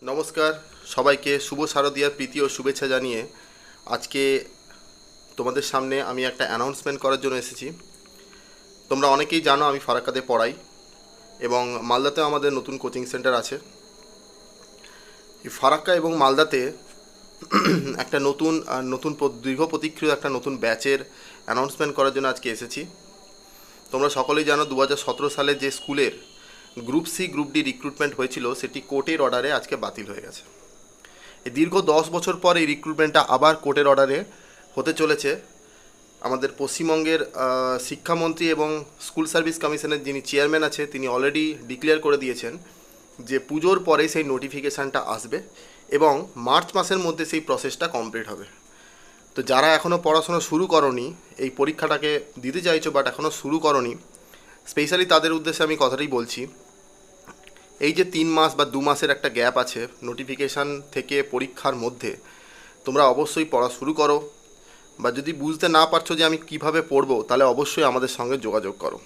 নমস্কার সবাইকে শুভ শারদীয়ার প্রীতি ও শুভেচ্ছা জানিয়ে আজকে তোমাদের সামনে আমি একটা অ্যানাউন্সমেন্ট করার জন্য এসেছি। তোমরা অনেকেই জানো আমি ফারাক্কাতে পড়াই এবং মালদাতেও আমাদের নতুন কোচিং সেন্টার আছে। এই ফারাক্কা এবং মালদাতে একটা দীর্ঘ প্রতীক্ষিত একটা নতুন ব্যাচের অ্যানাউন্সমেন্ট করার জন্য আজকে এসেছি। তোমরা সকলেই জানো 2017 সালে যে স্কুলের group C group D recruitment হয়েছিল সেটি কোর্টের অর্ডারে আজকে বাতিল হয়ে গেছে। এই দীর্ঘ 10 বছর পর এই রিক্রুটমেন্টটা আবার কোর্টের অর্ডারে হতে চলেছে। আমাদের পশ্চিমবঙ্গের শিক্ষামন্ত্রী এবং স্কুল সার্ভিস কমিশনের যিনি চেয়ারম্যান আছে তিনি অলরেডি ডিক্লেয়ার করে দিয়েছেন যে পুজোর পরে সেই নোটিফিকেশানটা আসবে এবং মার্চ মাসের মধ্যে সেই প্রসেসটা কমপ্লিট হবে। তো যারা এখনও পড়াশোনা শুরু করনি, এই পরীক্ষাটাকে দিতে চাইছো বাট এখনও শুরু করনি, স্পেশালি তাদের উদ্দেশ্যে আমি কথাটাই বলছি। এই যে 3 মাস বা 2 মাসের একটা গ্যাপ আছে নোটিফিকেশান থেকে পরীক্ষার মধ্যে, তোমরা অবশ্যই পড়া শুরু করো। বা যদি বুঝতে না পারছো যে আমি কিভাবে পড়বো, তাহলে অবশ্যই আমাদের সঙ্গে যোগাযোগ করো।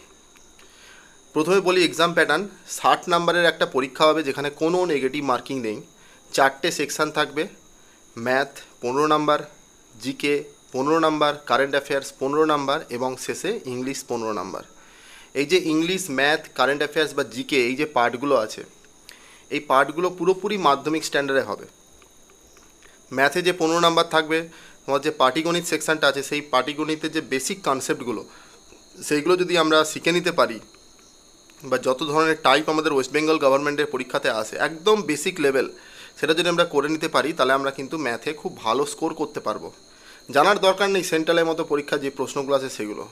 প্রথমে বলি এক্সাম প্যাটার্ন। 60 নাম্বারের একটা পরীক্ষা হবে যেখানে কোনো নেগেটিভ মার্কিং নেই। 4টে সেকশান থাকবে। Math 15 number, GK 15 number, current affairs 15 number এবং শেষে ইংলিশ 15 নাম্বার। এই যে ইংলিশ, ম্যাথ, কারেন্ট অ্যাফেয়ার্স বা জিকে এই যে পার্টগুলো আছে, এই পার্টগুলো পুরোপুরি মাধ্যমিক স্ট্যান্ডার্ডে হবে। ম্যাথে যে 15 নাম্বার থাকবে, তোমার যে পাটিগণিত সেকশানটা আছে সেই পাটিগণিতের যে বেসিক কনসেপ্টগুলো সেইগুলো যদি আমরা শিখে নিতে পারি, বা যত ধরনের টাইপ আমাদের ওয়েস্ট বেঙ্গল গভর্নমেন্টের পরীক্ষাতে আসে একদম বেসিক লেভেল, সেটা যদি আমরা করে নিতে পারি তাহলে আমরা কিন্তু ম্যাথে খুব ভালো স্কোর করতে পারবো। জানার দরকার নেই সেন্ট্রালের মতো পরীক্ষা যে প্রশ্নগুলো আছে সেগুলো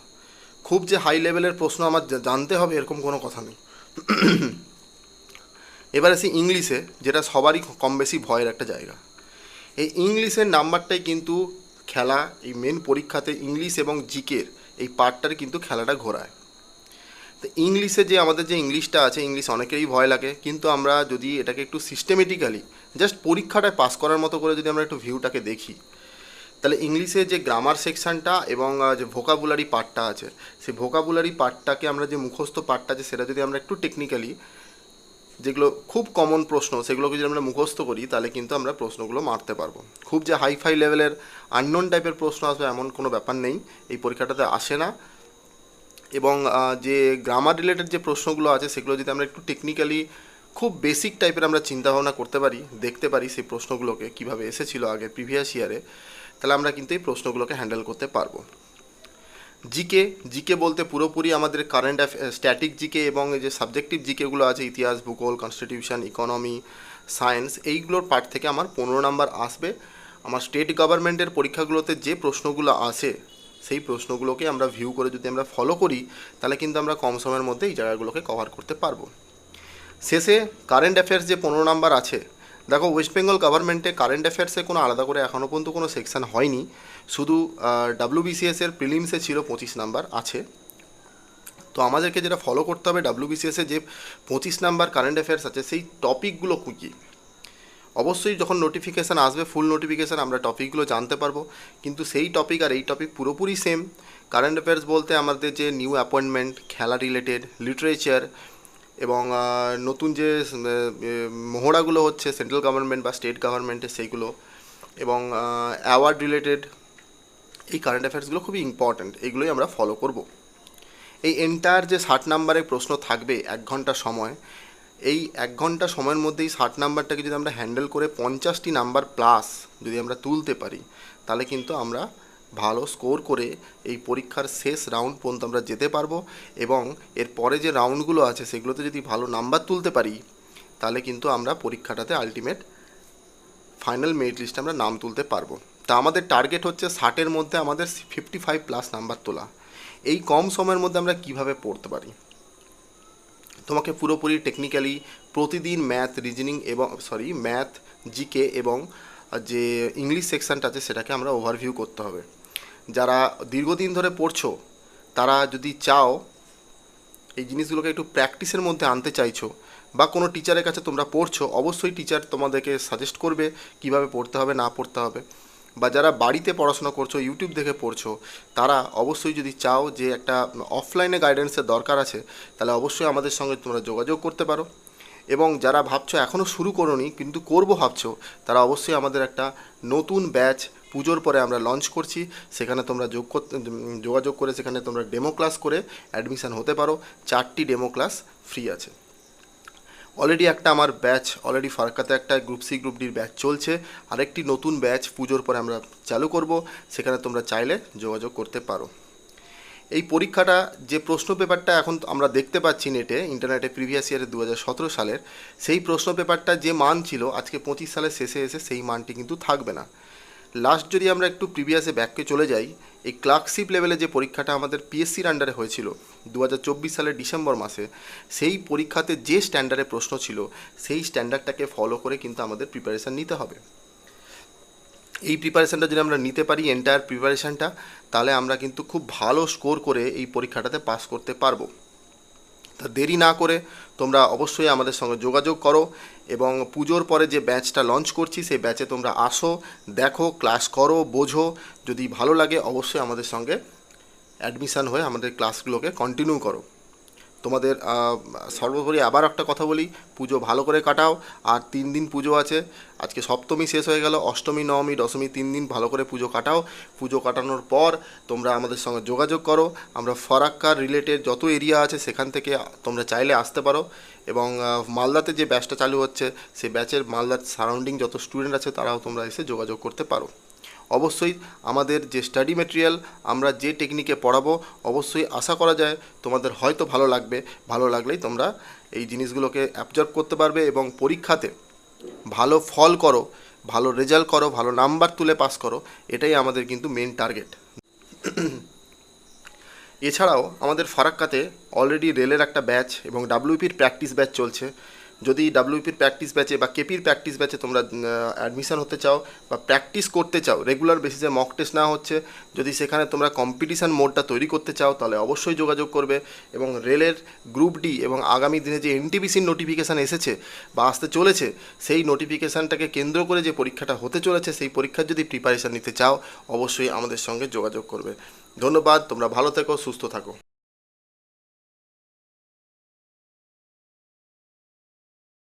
খুব যে হাই লেভেলের প্রশ্ন আমার জানতে হবে এরকম কোনো কথা নেই। এবার আসি ইংলিশে, যেটা সবারই কম বেশি ভয়ের একটা জায়গা। এই ইংলিশের নাম্বারটাই কিন্তু খেলা, এই মেন পরীক্ষাতে ইংলিশ এবং জিকের এই পার্টটার কিন্তু খেলাটা ঘোরায়। তো ইংলিশে যে আমাদের যে ইংলিশটা আছে, ইংলিশ অনেকেরই ভয় লাগে, কিন্তু আমরা যদি এটাকে একটু সিস্টেমেটিক্যালি জাস্ট পরীক্ষাটায় পাস করার মতো করে যদি আমরা একটু ভিউটাকে দেখি, তাহলে ইংলিশে যে গ্রামার সেকশানটা এবং যে ভোকাবুলারি পার্টটা আছে, সেই ভোকাবুলারি পার্টটাকে আমরা যে মুখস্থ পার্টটা আছে সেটা যদি আমরা একটু টেকনিক্যালি, যেগুলো খুব কমন প্রশ্ন সেগুলোকে যদি আমরা মুখস্থ করি তাহলে কিন্তু আমরা প্রশ্নগুলো মারতে পারবো। খুব যে হাইফাই লেভেলের আননোন টাইপের প্রশ্ন আসবে এমন কোনো ব্যাপার নেই, এই পরীক্ষাটাতে আসে না। এবং যে গ্রামার রিলেটেড যে প্রশ্নগুলো আছে সেগুলো যদি আমরা একটু টেকনিক্যালি খুব বেসিক টাইপের আমরা চিন্তাভাবনা করতে পারি, দেখতে পারি সেই প্রশ্নগুলোকে কীভাবে এসেছিলো আগে প্রিভিয়াস ইয়ারে, তাহলে আমরা কিন্তু এই প্রশ্নগুলোকে হ্যান্ডেল করতে পারবো। জিকে, জিকে বলতে পুরোপুরি আমাদের কারেন্ট স্ট্যাটিক জিকে এবং এই যে সাবজেক্টিভ জিকেগুলো আছে, ইতিহাস, ভূগোল, কনস্টিটিউশন, ইকোনমি, সায়েন্স, এইগুলোর পার্ট থেকে আমার 15 নাম্বার আসবে। আমার স্টেট গভর্নমেন্টের পরীক্ষাগুলোতে যে প্রশ্নগুলো আসে সেই প্রশ্নগুলোকে আমরা ভিউ করে যদি আমরা ফলো করি তাহলে কিন্তু আমরা কম সময়ের মধ্যে এই জায়গাগুলোকে কভার করতে পারবো। শেষে কারেন্ট অ্যাফেয়ার্স যে 15 নাম্বার আছে, দেখো ওয়েস্ট বেঙ্গল গভর্নমেন্টে কারেন্ট অ্যাফেয়ার্সে কোনো আলাদা করে এখনও পর্যন্ত কোনো সেকশন হয়নি, শুধু ডাব্লিউবিসিএসের প্রিলিমসে ছিল 25 নাম্বার আছে। তো আমাদেরকে যেটা ফলো করতে হবে, ডাব্লিউবিসিএসে যে 25 নাম্বার কারেন্ট অ্যাফেয়ার্স আছে সেই টপিকগুলো কী, অবশ্যই যখন নোটিফিকেশান আসবে ফুল নোটিফিকেশান আমরা টপিকগুলো জানতে পারবো, কিন্তু সেই টপিক আর এই টপিক পুরোপুরি সেম। কারেন্ট অ্যাফেয়ার্স বলতে আমাদের যে নিউ অ্যাপয়েন্টমেন্ট, খেলা রিলেটেড, লিটারেচার এবং নতুন যে মহড়াগুলো হচ্ছে সেন্ট্রাল গভর্নমেন্ট বা স্টেট গভর্নমেন্টের সেইগুলো, এবং অ্যাওয়ার্ড রিলেটেড, এই কারেন্ট অ্যাফেয়ার্সগুলো খুবই ইম্পর্ট্যান্ট, এইগুলোই আমরা ফলো করব। এই এন্টায়ার যে 60 নাম্বারের প্রশ্ন থাকবে 1 ঘন্টা সময়, এই 1 ঘন্টা সময়ের মধ্যেই 60 নাম্বারটাকে যদি আমরা হ্যান্ডেল করে 50টি নাম্বার প্লাস যদি আমরা তুলতে পারি তাহলে কিন্তু আমরা ভালো স্কোর করে এই পরীক্ষার শেষ রাউন্ড পর্যন্ত আমরা যেতে পারবো। এবং এর পরে যে রাউন্ডগুলো আছে সেগুলোতে যদি ভালো নাম্বার তুলতে পারি তাহলে কিন্তু আমরা পরীক্ষাটাতে আলটিমেট ফাইনাল মেরিট লিস্টে আমরা নাম তুলতে পারবো। তা আমাদের টার্গেট হচ্ছে 60-এর মধ্যে আমাদের 55 প্লাস নাম্বার তোলা। এই কম সময়ের মধ্যে আমরা কিভাবে পড়তে পারি, তোমাকে পুরোপুরি টেকনিক্যালি প্রতিদিন ম্যাথ, জিকে এবং যে ইংলিশ সেকশানটা আছে সেটাকে আমরা ওভারভিউ করতে হবে। যারা দীর্ঘদিন ধরে পড়ছো তারা যদি চাও এই জিনিসগুলোকে একটু প্র্যাকটিসের মধ্যে আনতে চাইছো, বা কোনো টিচারের কাছে তোমরা পড়ছো, অবশ্যই টিচার তোমাদেরকে সাজেস্ট করবে কিভাবে পড়তে হবে না পড়তে হবে। বা যারা বাড়িতে পড়াশোনা করছো, ইউটিউব দেখে পড়ছো, তারা অবশ্যই যদি চাও যে একটা অফলাইনে গাইডেন্সের দরকার আছে তাহলে অবশ্যই আমাদের সঙ্গে তোমরা যোগাযোগ করতে পারো। এবং যারা ভাবছো এখনও শুরু করোনি কিন্তু করবো ভাবছো, তারা অবশ্যই আমাদের একটা নতুন ব্যাচ পুজোর পরে আমরা লঞ্চ করছি। সেখানে তোমরা যোগাযোগ করে সেখানে তোমরা ডেমো ক্লাস করে অ্যাডমিশান হতে পারো। 4টি ডেমো ক্লাস ফ্রি আছে। অলরেডি একটা আমার ব্যাচ অলরেডি ফারাক্কাতে একটা গ্রুপ সি গ্রুপ ডির ব্যাচ চলছে। আরেকটি নতুন ব্যাচ পুজোর পরে আমরা চালু করব, সেখানে তোমরা চাইলে যোগাযোগ করতে পারো। এই পরীক্ষাটা যে প্রশ্ন পেপারটা এখন আমরা দেখতে পাচ্ছি ইন্টারনেটে প্রিভিয়াস ইয়ারের 2017 সালের, সেই প্রশ্ন পেপারটা যে মান ছিল আজকে 25 সালের শেষে এসে সেই মানটি কিন্তু থাকবে না। লাস্ট যদি আমরা একটু প্রিভিয়াসে ব্যাককে চলে যাই, এই ক্লার্কশিপ লেভেলে যে পরীক্ষাটা আমাদের পিএসসির আন্ডারে হয়েছিল 2024 সালের ডিসেম্বর মাসে, সেই পরীক্ষাতে যে স্ট্যান্ডার্ডে প্রশ্ন ছিল সেই স্ট্যান্ডার্ডটাকে ফলো করে কিন্তু আমাদের প্রিপারেশান নিতে হবে। এই প্রিপারেশানটা যদি আমরা নিতে পারি, এন্টায়ার প্রিপারেশানটা, তাহলে আমরা কিন্তু খুব ভালো স্কোর করে এই পরীক্ষাটাতে পাস করতে পারবো। তা দেরি না করে তোমরা অবশ্যই আমাদের সঙ্গে যোগাযোগ করো এবং পুজোর পরে যে ব্যাচটা লঞ্চ করছি সেই ব্যাচে তোমরা আসো, দেখো, ক্লাস করো, বোঝো। যদি ভালো লাগে অবশ্যই আমাদের সঙ্গে অ্যাডমিশান হয়ে আমাদের ক্লাসগুলোকে কন্টিনিউ করো। তোমাদের সর্বোপরি আবার একটা কথা বলি, পুজো ভালো করে কাটাও। আর 3 দিন পুজো আছে, আজকে সপ্তমী শেষ হয়ে গেল, অষ্টমী, নবমী, দশমী 3 দিন ভালো করে পুজো কাটাও। পুজো কাটানোর পর তোমরা আমাদের সঙ্গে যোগাযোগ করো। আমরা ফারাক্কার রিলেটেড যত এরিয়া আছে সেখান থেকে তোমরা চাইলে আসতে পারো। এবং মালদাতে যে ব্যাচটা চালু হচ্ছে সেই ব্যাচের মালদার সারাউন্ডিং যত স্টুডেন্ট আছে তারাও তোমরা এসে যোগাযোগ করতে পারো। অবশ্যই আমাদের যে স্টাডি মেটেরিয়াল আমরা যে টেকনিকে পড়াবো, অবশ্যই আশা করা যায় তোমাদের হয়তো ভালো লাগবে। ভালো লাগলেই তোমরা এই জিনিসগুলোকে অ্যাবজর্ব করতে পারবে এবং পরীক্ষাতে ভালো ফল করো, ভালো রেজাল্ট করো, ভালো নাম্বার তুলে পাস করো। এটাই আমাদের কিন্তু মেন টার্গেট। এছাড়াও আমাদের ফারাক্কাতে অলরেডি রেলের একটা ব্যাচ এবং ডাব্লিউপির প্র্যাকটিস ব্যাচ চলছে। যদি ডাব্লিউপির প্র্যাকটিস ব্যাচে বা কেপির প্র্যাকটিস ব্যাচে তোমরা অ্যাডমিশান হতে চাও বা প্র্যাকটিস করতে চাও, রেগুলার বেসিসে মক টেস্ট না হচ্ছে, যদি সেখানে তোমরা কম্পিটিশান মোডটা তৈরি করতে চাও তাহলে অবশ্যই যোগাযোগ করবে। এবং রেলের গ্রুপ ডি এবং আগামী দিনে যে এনটিপিসির নোটিফিকেশান এসেছে বা আসতে চলেছে, সেই নোটিফিকেশানটাকে কেন্দ্র করে যে পরীক্ষাটা হতে চলেছে সেই পরীক্ষার যদি প্রিপারেশান নিতে চাও অবশ্যই আমাদের সঙ্গে যোগাযোগ করবে। ধন্যবাদ, তোমরা ভালো থেকো, সুস্থ থাকো।